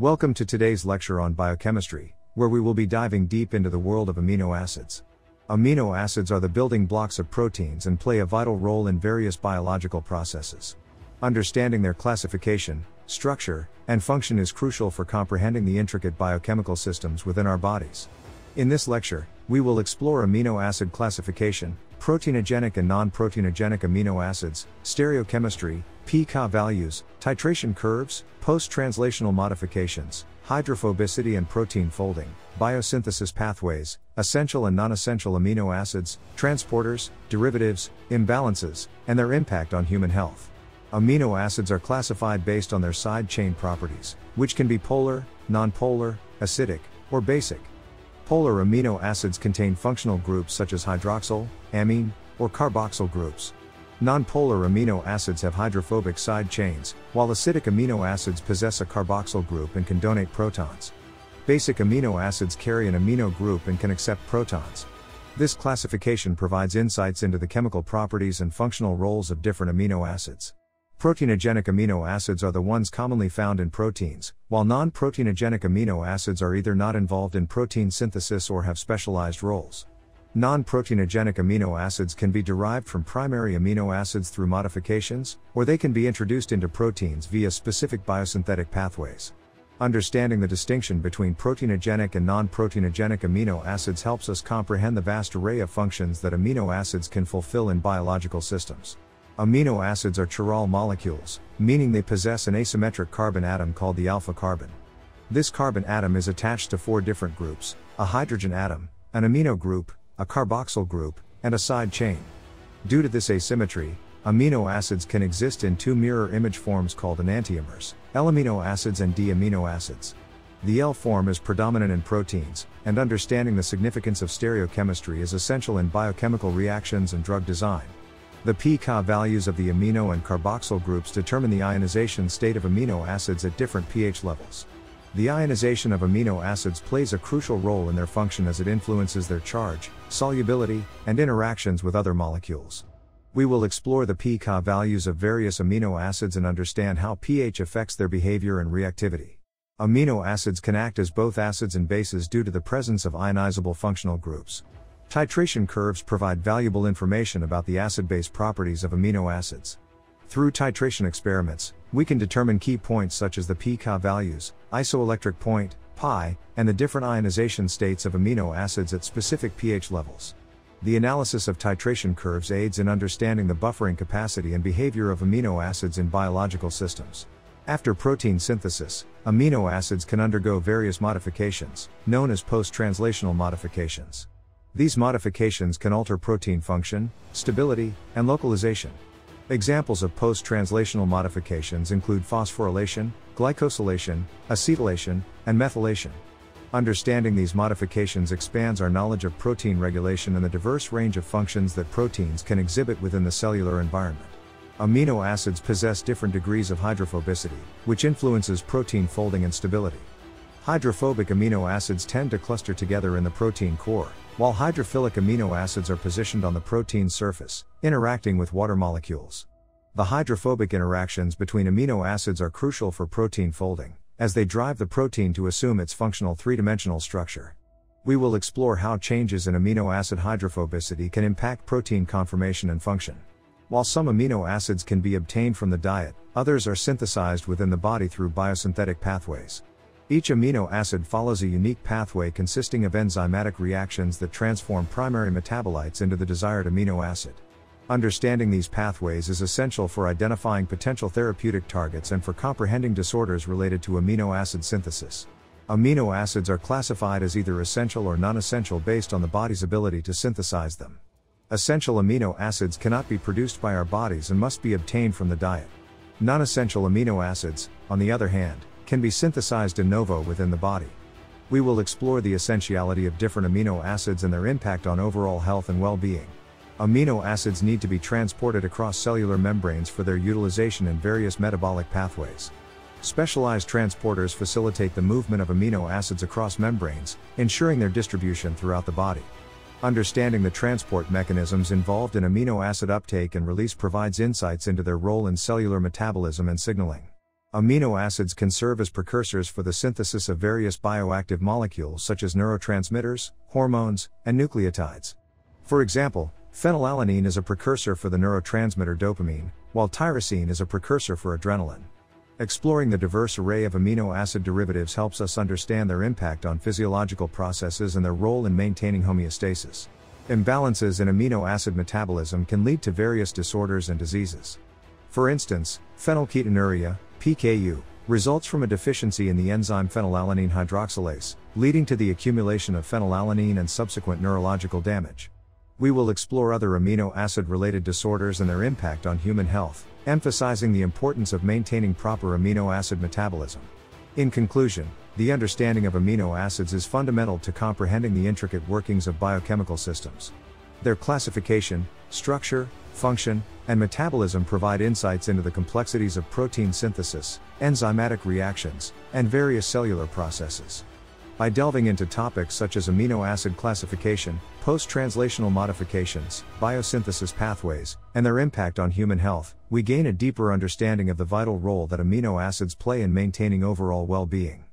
Welcome to today's lecture on biochemistry, where we will be diving deep into the world of amino acids. Amino acids are the building blocks of proteins and play a vital role in various biological processes. Understanding their classification, structure, and function is crucial for comprehending the intricate biochemical systems within our bodies. In this lecture, we will explore amino acid classification, proteinogenic and non-proteinogenic amino acids, stereochemistry, pK values, titration curves, post-translational modifications, hydrophobicity and protein folding, biosynthesis pathways, essential and non-essential amino acids, transporters, derivatives, imbalances, and their impact on human health. Amino acids are classified based on their side chain properties, which can be polar, nonpolar, acidic, or basic. Polar amino acids contain functional groups such as hydroxyl, amine, or carboxyl groups. Nonpolar amino acids have hydrophobic side chains, while acidic amino acids possess a carboxyl group and can donate protons. Basic amino acids carry an amino group and can accept protons. This classification provides insights into the chemical properties and functional roles of different amino acids. Proteinogenic amino acids are the ones commonly found in proteins, while non-proteinogenic amino acids are either not involved in protein synthesis or have specialized roles. Non-proteinogenic amino acids can be derived from primary amino acids through modifications, or they can be introduced into proteins via specific biosynthetic pathways. Understanding the distinction between proteinogenic and non-proteinogenic amino acids helps us comprehend the vast array of functions that amino acids can fulfill in biological systems. Amino acids are chiral molecules, meaning they possess an asymmetric carbon atom called the alpha carbon. This carbon atom is attached to 4 different groups: a hydrogen atom, an amino group, a carboxyl group, and a side chain. Due to this asymmetry, amino acids can exist in 2 mirror image forms called enantiomers, L-amino acids and D-amino acids. The L form is predominant in proteins, and understanding the significance of stereochemistry is essential in biochemical reactions and drug design. The pK values of the amino and carboxyl groups determine the ionization state of amino acids at different pH levels. The ionization of amino acids plays a crucial role in their function as it influences their charge, solubility, and interactions with other molecules. We will explore the pK values of various amino acids and understand how pH affects their behavior and reactivity. Amino acids can act as both acids and bases due to the presence of ionizable functional groups. Titration curves provide valuable information about the acid-base properties of amino acids. Through titration experiments, we can determine key points such as the pK values, isoelectric point, pi, and the different ionization states of amino acids at specific pH levels. The analysis of titration curves aids in understanding the buffering capacity and behavior of amino acids in biological systems. After protein synthesis, amino acids can undergo various modifications, known as post-translational modifications. These modifications can alter protein function, stability, and localization. Examples of post-translational modifications include phosphorylation, glycosylation, acetylation, and methylation. Understanding these modifications expands our knowledge of protein regulation and the diverse range of functions that proteins can exhibit within the cellular environment. Amino acids possess different degrees of hydrophobicity, which influences protein folding and stability. Hydrophobic amino acids tend to cluster together in the protein core, while hydrophilic amino acids are positioned on the protein surface, interacting with water molecules. The hydrophobic interactions between amino acids are crucial for protein folding, as they drive the protein to assume its functional three-dimensional structure. We will explore how changes in amino acid hydrophobicity can impact protein conformation and function. While some amino acids can be obtained from the diet, others are synthesized within the body through biosynthetic pathways. Each amino acid follows a unique pathway consisting of enzymatic reactions that transform primary metabolites into the desired amino acid. Understanding these pathways is essential for identifying potential therapeutic targets and for comprehending disorders related to amino acid synthesis. Amino acids are classified as either essential or non-essential based on the body's ability to synthesize them. Essential amino acids cannot be produced by our bodies and must be obtained from the diet. Non-essential amino acids, on the other hand, can be synthesized de novo within the body. We will explore the essentiality of different amino acids and their impact on overall health and well-being. Amino acids need to be transported across cellular membranes for their utilization in various metabolic pathways. Specialized transporters facilitate the movement of amino acids across membranes, ensuring their distribution throughout the body. Understanding the transport mechanisms involved in amino acid uptake and release provides insights into their role in cellular metabolism and signaling. Amino acids can serve as precursors for the synthesis of various bioactive molecules such as neurotransmitters, hormones, and nucleotides. For example, phenylalanine is a precursor for the neurotransmitter dopamine, while tyrosine is a precursor for adrenaline. Exploring the diverse array of amino acid derivatives helps us understand their impact on physiological processes and their role in maintaining homeostasis. Imbalances in amino acid metabolism can lead to various disorders and diseases. For instance, phenylketonuria, PKU, results from a deficiency in the enzyme phenylalanine hydroxylase, leading to the accumulation of phenylalanine and subsequent neurological damage. We will explore other amino acid-related disorders and their impact on human health, emphasizing the importance of maintaining proper amino acid metabolism. In conclusion, the understanding of amino acids is fundamental to comprehending the intricate workings of biochemical systems. Their classification, structure, function, and metabolism provide insights into the complexities of protein synthesis, enzymatic reactions, and various cellular processes. By delving into topics such as amino acid classification, post-translational modifications, biosynthesis pathways, and their impact on human health, we gain a deeper understanding of the vital role that amino acids play in maintaining overall well-being.